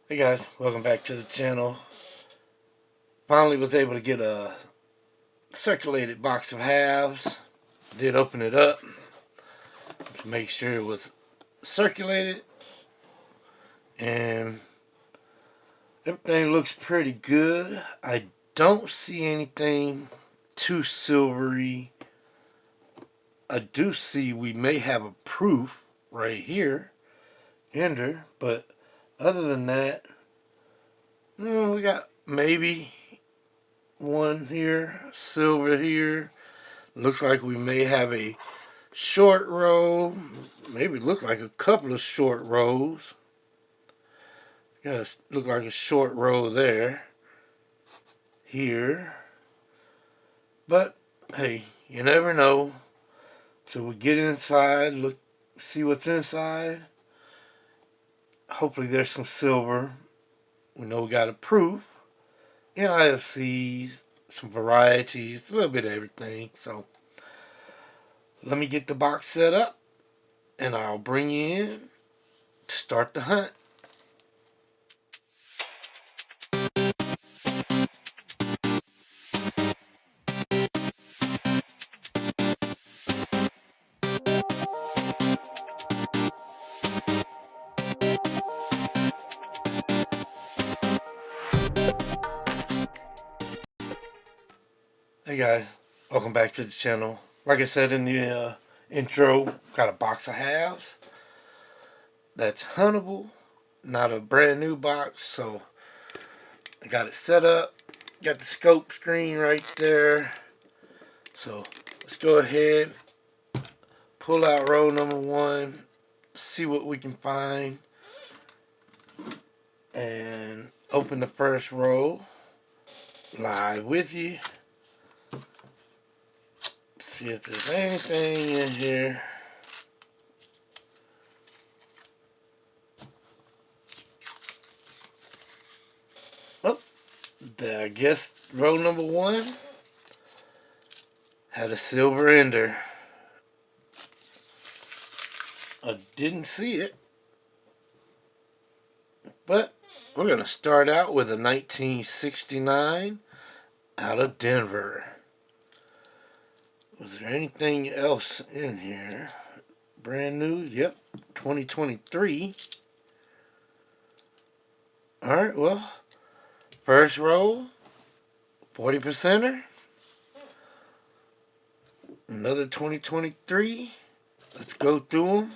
Hey guys, welcome back to the channel. Finally was able to get a circulated box of halves. Did open it up to make sure it was circulated, and everything looks pretty good. I don't see anything too silvery. I do see we may have a proof right here, ender, but other than that, we got maybe one here, silver here. Looks like we may have a short row, maybe look like a couple of short rows. Yes, look like a short row there, here. But hey, you never know. So we get inside, look, see what's inside. Hopefully there's some silver. We know we got a proof. NIFCs, some varieties, a little bit of everything. So let me get the box set up and I'll bring you in to start the hunt. Hey guys, welcome back to the channel. Like I said in the intro, got a box of halves that's huntable, not a brand new box, so I got it set up, got the scope screen right there. So let's go ahead, pull out row number one, see what we can find, and open the first row live with you. See if there's anything in here. Oh, I guess row number one had a silver ender. I didn't see it, but we're going to start out with a 1969 out of Denver. Was there anything else in here? Brand new? Yep, 2023. Alright, well, first roll, 40%er. Another 2023. Let's go through them.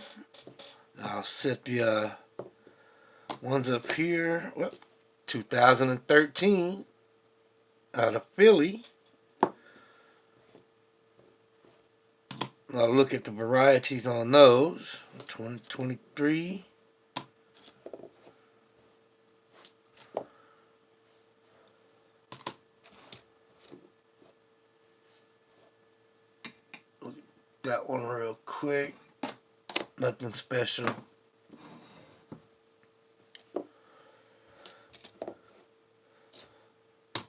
I'll set the ones up here. Well, 2013 out of Philly. I'll look at the varieties on those. 2023. Look at that one real quick. Nothing special.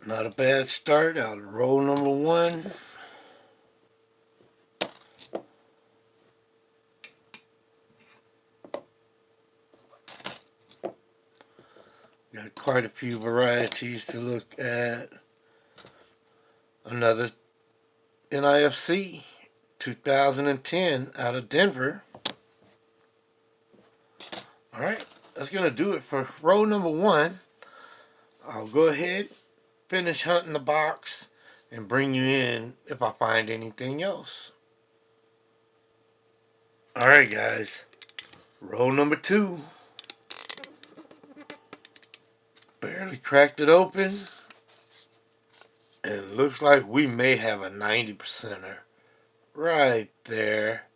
Not a bad start out of roll number one. Got quite a few varieties to look at. Another NIFC 2010 out of Denver. Alright, that's going to do it for row number one. I'll go ahead, finish hunting the box, and bring you in if I find anything else. Alright guys, row number two. Barely cracked it open, and it looks like we may have a 90%er right there.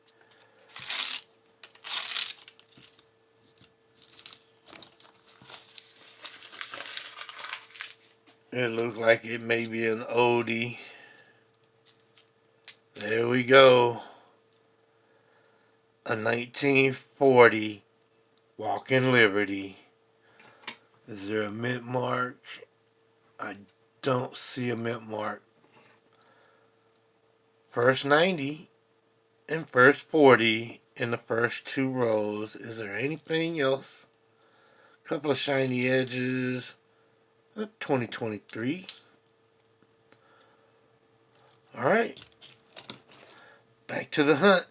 It looks like it may be an oldie. There we go. A 1940 Walking Liberty. Is there a mint mark? I don't see a mint mark. First 90 and first 40 in the first two rows. Is there anything else Couple of shiny edges. 2023. Alright. Back to the hunt.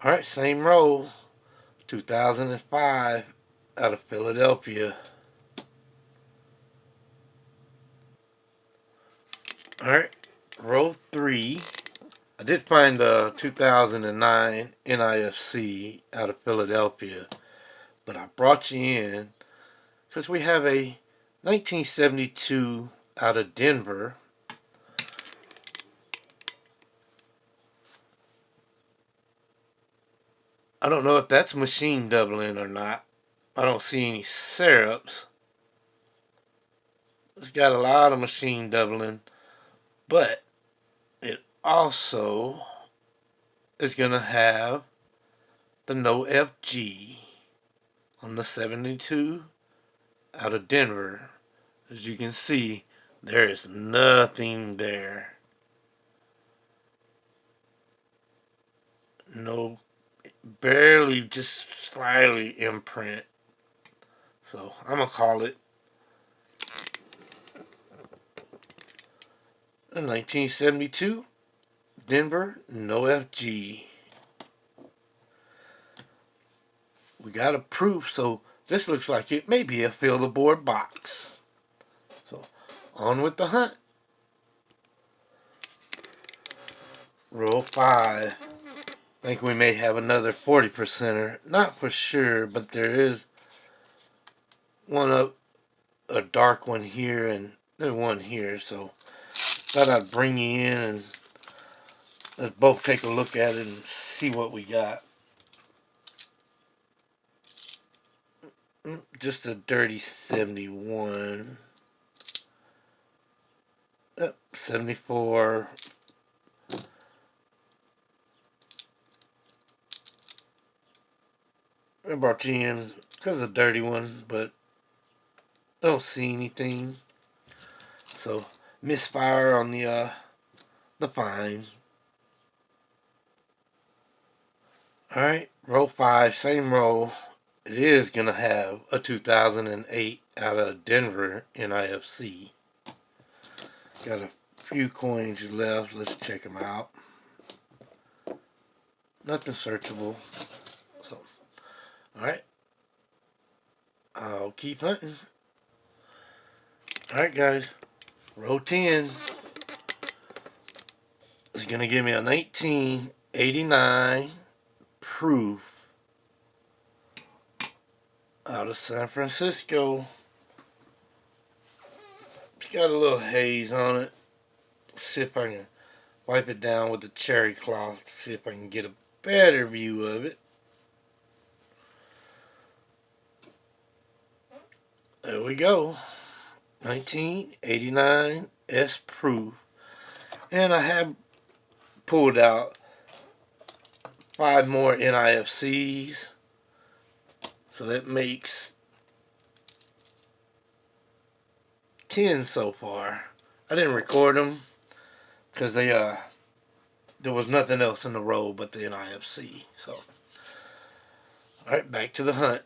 Alright, same roll. 2005 out of Philadelphia. Alright, row 3. I did find the 2009 NIFC out of Philadelphia, but I brought you in because we have a 1972 out of Denver. I don't know if that's machine doubling or not. I don't see any syrups. It's got a lot of machine doubling, but it also is going to have the no FG on the 72 out of Denver. As you can see, there is nothing there. No, barely, just slightly imprint. So I'm going to call it a 1972 Denver no FG. We got a proof, so this looks like it may be a fill the board box. So on with the hunt. Row 5. I think we may have another 40%er. Not for sure, but there is one up, a dark one here, and there's one here. So thought I'd bring you in and let's both take a look at it and see what we got. Just a dirty 71. 74. I brought you in because of a dirty one, but I don't see anything. So misfire on the fine. Alright, row 5, same row. It is going to have a 2008 out of Denver NIFC. Got a few coins left. Let's check them out. Nothing searchable. So, alright. I'll keep hunting. Alright guys, row 10 is going to give me a 1989 proof out of San Francisco. It's got a little haze on it. See if I can wipe it down with the cherry cloth to see if I can get a better view of it. There we go. 1989 S proof. And I have pulled out 5 more NIFCs. So that makes 10 so far. I didn't record them because there was nothing else in the row but the NIFC. So, alright, back to the hunt.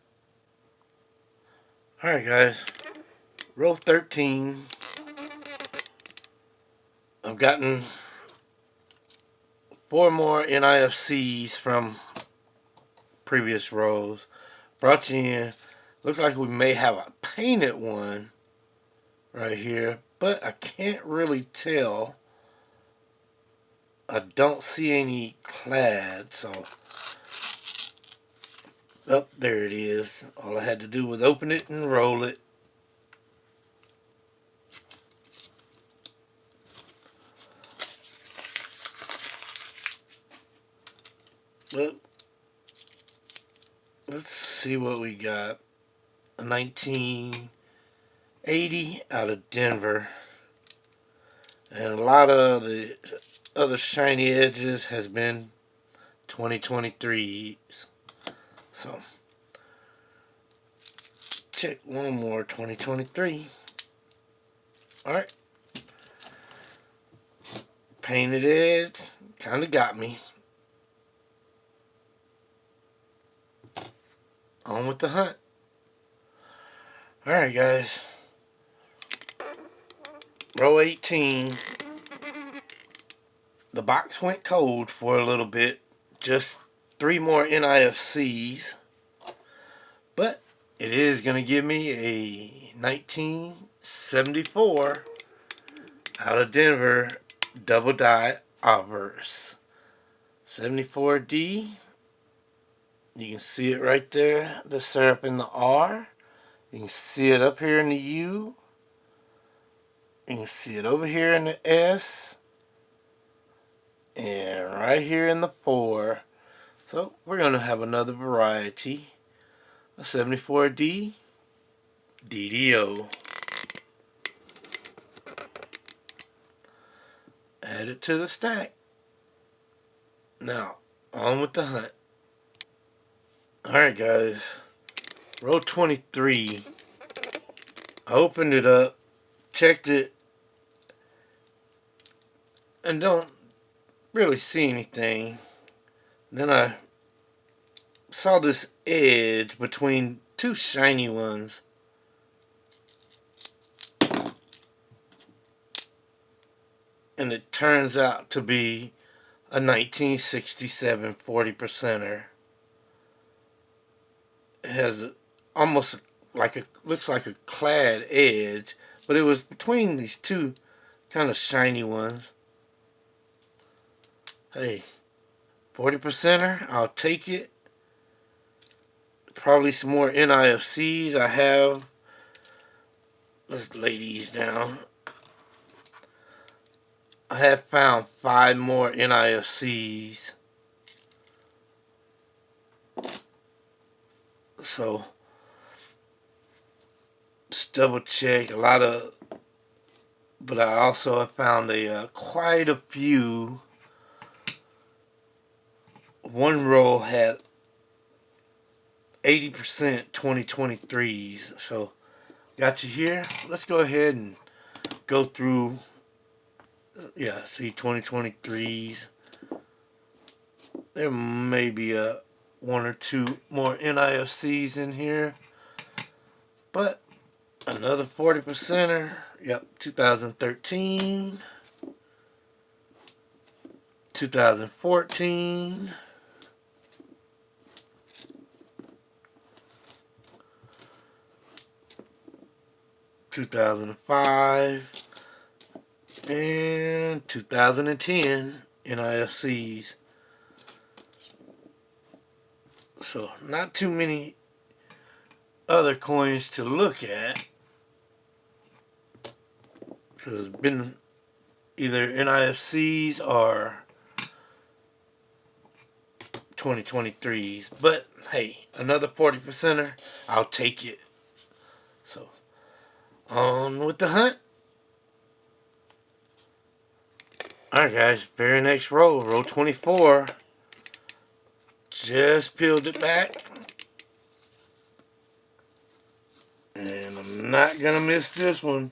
Alright guys, row 13. I've gotten 4 more NIFCs from previous rows. Brought you in. Looks like we may have a painted one right here, but I can't really tell. I don't see any clad, so oh, there it is. All I had to do was open it and roll it. But let's see what we got. A 1980 out of Denver. And a lot of the other shiny edges has been 2023s. So, check one more 2023. Alright. Painted edge. Kind of got me. On with the hunt. Alright guys. Row 18. The box went cold for a little bit. Just 3 more NIFCs. But it is going to give me a 1974 out of Denver double die obverse. 74D. You can see it right there. The syrup in the R. You can see it up here in the U. You can see it over here in the S. And right here in the 4. So we're going to have another variety. A 74D DDO. Add it to the stack. Now, on with the hunt. Alright guys. Row 23. I opened it up. Checked it. And don't really see anything. Then I saw this edge between 2 shiny ones. And it turns out to be a 1967 40%er. It has almost like a, looks like a clad edge, but it was between these 2 kind of shiny ones. Hey, 40%er, I'll take it. Probably some more NIFCs I have. Let's lay these down. I have found 5 more NIFCs. So, just double check a lot of, but I also have found quite a few. One row had 80% 2023s. So, got you here. Let's go ahead and go through. Yeah, see 2023s. There may be 1 or 2 more NIFCs in here. But another 40%er. Yep, 2013. 2014. 2005. And 2010 NIFCs. So not too many other coins to look at. Because it's been either NIFCs or 2023s. But hey, another 40%er, I'll take it. So on with the hunt. Alright guys, very next row, row 24. Just peeled it back. And I'm not going to miss this one.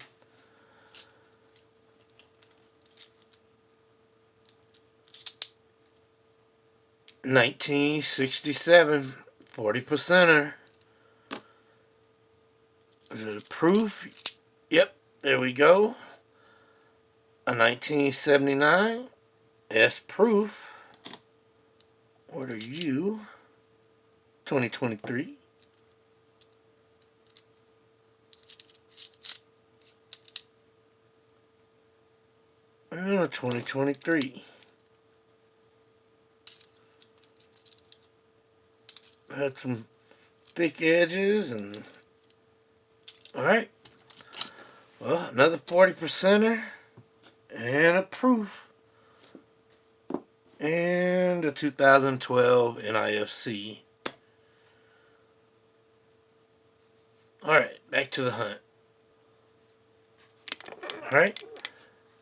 $19.67, 40%er. Is it a proof? Yep, there we go. A 1979 S proof. What are you? 2023. And a 2023. Had some thick edges and alright. Well, another 40%er and a proof. And a 2012 NIFC. Alright, back to the hunt. Alright,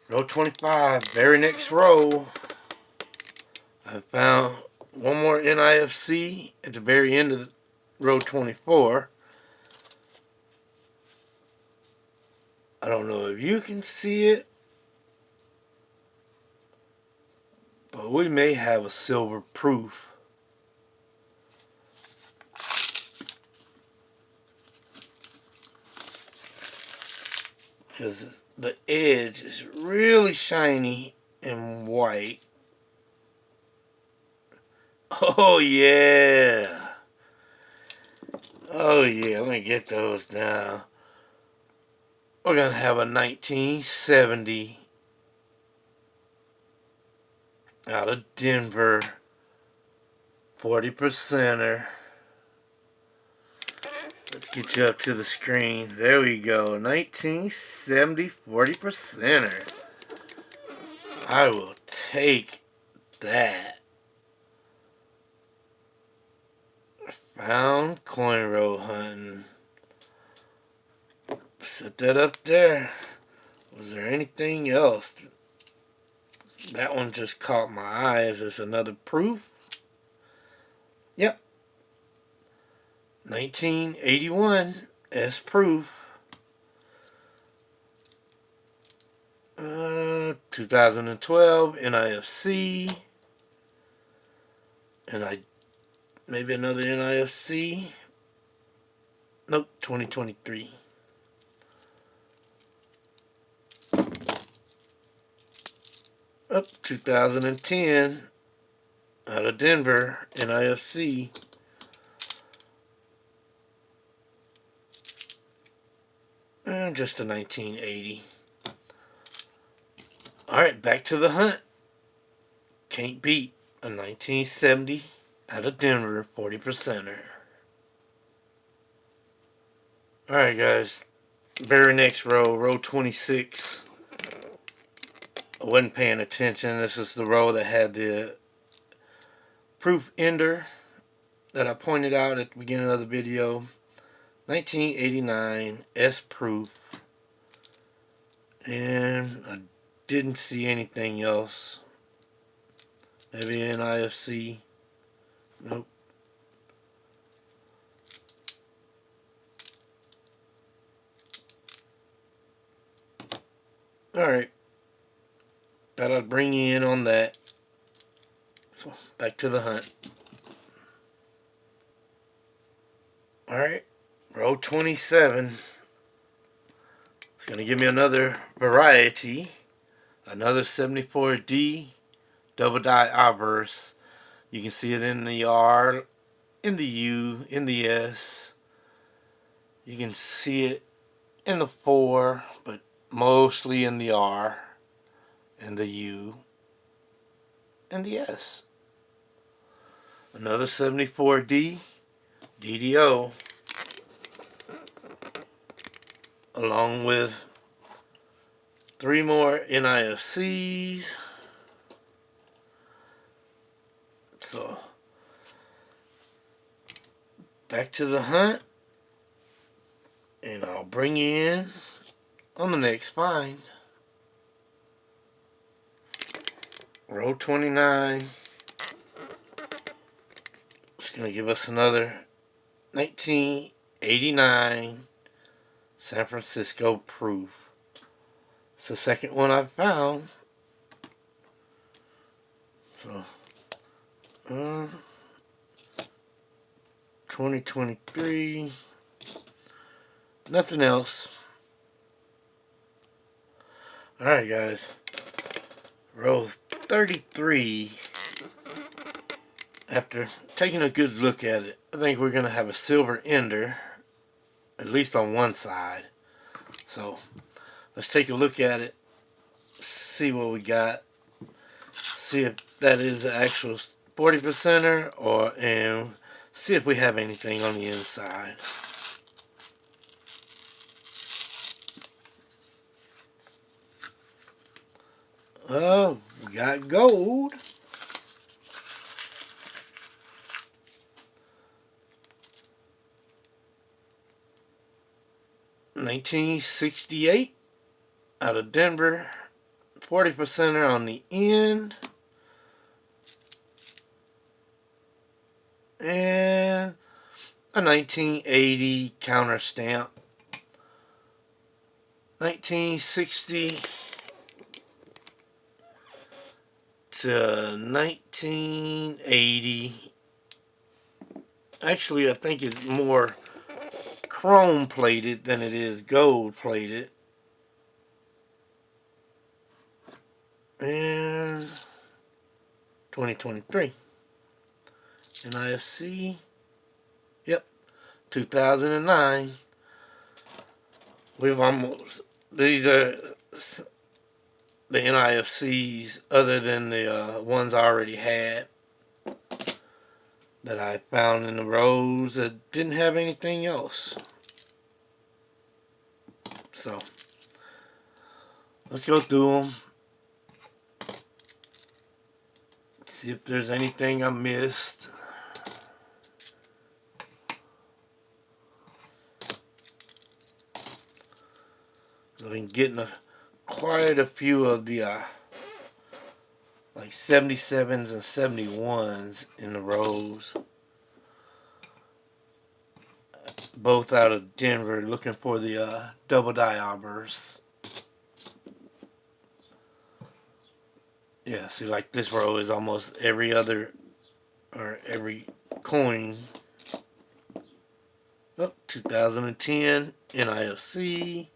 row 25, very next row. I found one more NIFC at the very end of row 24. I don't know if you can see it, but we may have a silver proof. because the edge is really shiny and white. Oh yeah. Oh yeah, let me get those now. We're going to have a 1970 out of Denver 40%er. Let's get you up to the screen. There we go. 1970 40%er. I will take that. Found coin roll hunting. Set that up there. Was there anything else? That one just caught my eye. Is this another proof? Yep. 1981 S proof. 2012 NIFC. And maybe another NIFC. Nope, 2023. Up 2010 out of Denver NIFC. And just a 1980. Alright, back to the hunt. Can't beat a 1970 out of Denver 40%er. Alright guys, very next row, row 26. I wasn't paying attention. This is the row that had the proof ender that I pointed out at the beginning of the video. 1989 S proof. And I didn't see anything else. Maybe an IFC. Nope. Alright. Thought I'd bring you in on that. So, back to the hunt. Alright. Row 27. It's going to give me another variety. Another 74D double die obverse. You can see it in the R, in the U, in the S. You can see it in the 4, but mostly in the R, and the U, and the S. Another 74D DDO, along with 3 more NIFCs. So, back to the hunt, and I'll bring you in on the next find. Row 29. It's going to give us another 1989 San Francisco proof. It's the second one I've found. So, 2023. Nothing else. Alright guys. Row 33. After taking a good look at it, I think we're going to have a silver ender. At least on one side. So, let's take a look at it. See what we got. See if that is the actual 40%er, and see if we have anything on the inside. Oh, we got gold. $1968 out of Denver, 40%er on the end, and a 1980 counter stamp. 1960 to 1980. Actually, I think it's more chrome plated than it is gold plated. and 2023. NIFC, yep, 2009. We've almost, these are the NIFCs other than the ones I already had that I found in the rows that didn't have anything else. So let's go through them, see if there's anything I missed. I've been getting quite a few of the like 77s and 71s in the rows, both out of Denver, looking for the double die arbors. Yeah, see, like this row is almost every other or every coin. Oh, 2010 NIFC.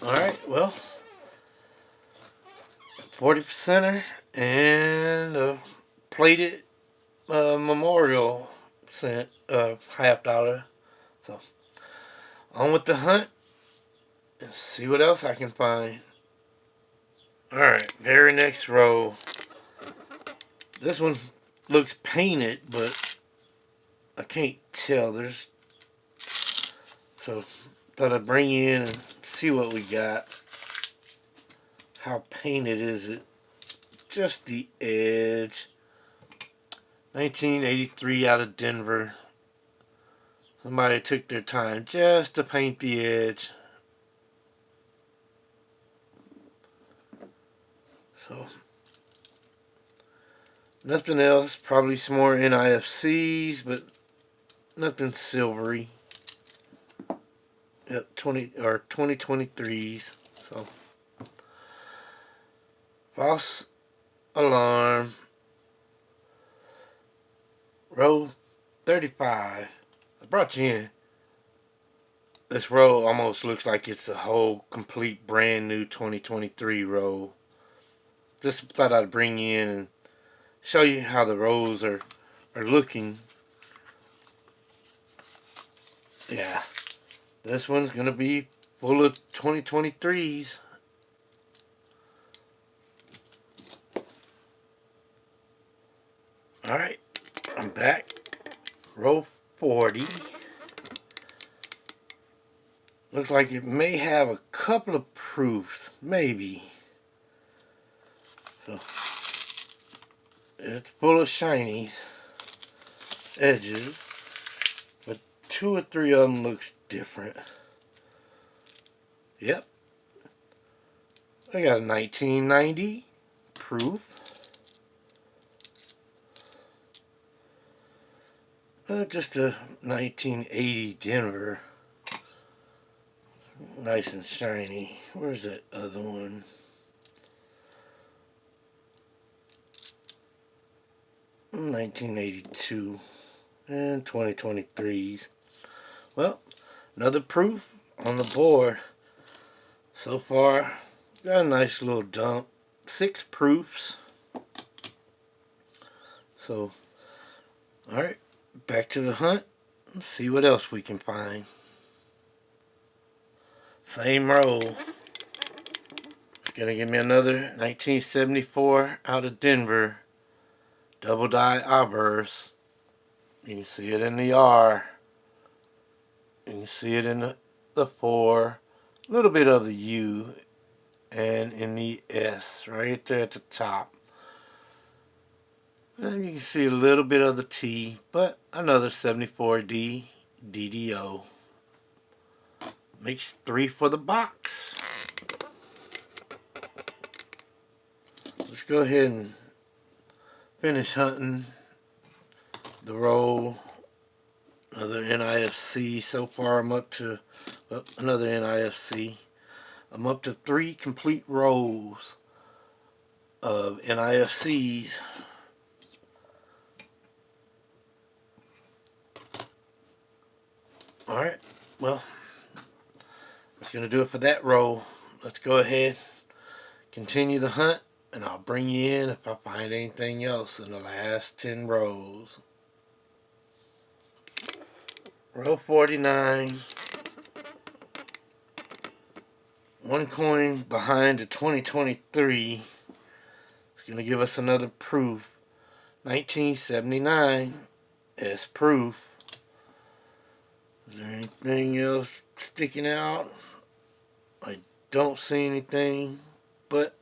Alright, well, 40%er and a plated memorial cent, $50. So, on with the hunt and see what else I can find. Alright, very next row. This one looks painted, but I can't tell. So thought I'd bring you in and see what we got. How painted is it? Just the edge. 1983 out of Denver. Somebody took their time just to paint the edge. So nothing else. Probably some more NIFCs, but nothing silvery. Yep, 2023s. So false alarm. Row 35. I brought you in. This row almost looks like it's a whole complete brand new 2023 row. Just thought I'd bring you in and show you how the rows are looking. Yeah, this one's gonna be full of 2023s. Alright, I'm back. Row 40. Looks like it may have a couple of proofs, maybe. So it's full of shiny edges, but 2 or 3 of them looks different. Yep, I got a 1990 proof. Just a 1980 Denver. Nice and shiny. Where's that other one? $1982 and 2023s. Well, another proof on the board. So far, got a nice little dump. 6 proofs. So, alright, back to the hunt. Let's see what else we can find. Same row. It's gonna give me another 1974 out of Denver. Double die arbors. You can see it in the R. You can see it in the 4. A little bit of the U. And in the S. Right there at the top. And you can see a little bit of the T. But another 74D DDO. Makes 3 for the box. Let's go ahead and finish hunting the row. Another NIFC. So far I'm up to another NIFC. I'm up to 3 complete rows of NIFCs. Alright, well, That's going to do it for that row. Let's go ahead, continue the hunt, and I'll bring you in if I find anything else in the last 10 rows. Row 49. One coin behind the 2023. It's going to give us another proof. 1979 as proof. Is there anything else sticking out? I don't see anything, but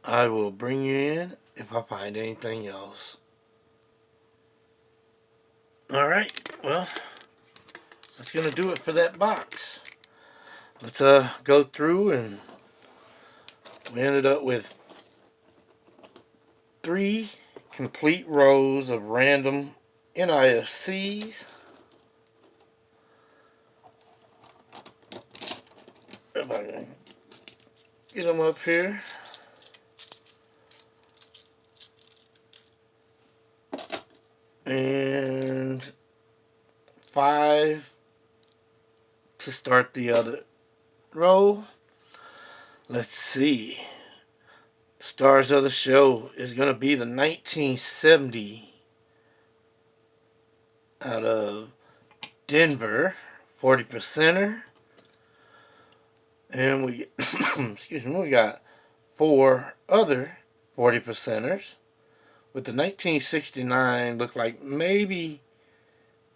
I will bring you in if I find anything else. Alright, well, that's going to do it for that box. Let's go through, and we ended up with 3 complete rows of random NIFCs. If I can get them up here. And 5 to start the other row. Let's see. Stars of the show is going to be the 1970 out of Denver, 40%er. And we excuse me, we got 4 other 40%ers. With the 1969, look like maybe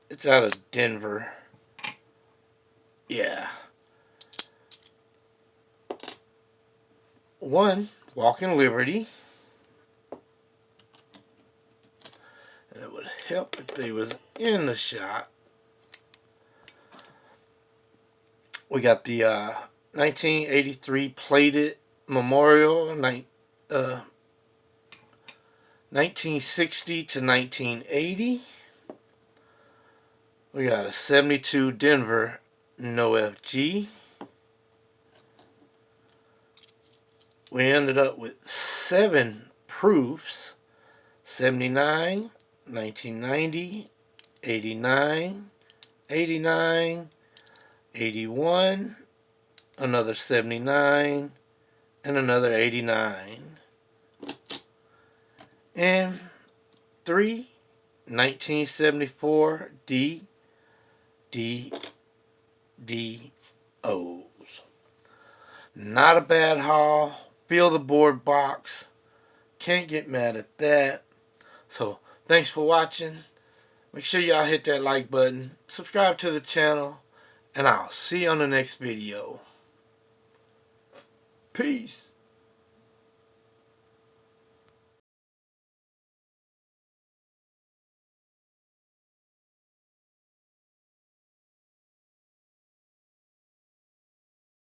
it's out of Denver. Yeah. 1, Walking Liberty. And it would help if they was in the shot. We got the 1983 plated Memorial, 1960 to 1980. We got a 72 Denver no FG. We ended up with 7 proofs: 79, 1990, 89, 89, 81, another 79, and another 89. And 3 1974 DDDOs. Not a bad haul. Feel the board box. Can't get mad at that. So, thanks for watching. Make sure y'all hit that like button. Subscribe to the channel. And I'll see you on the next video. Peace.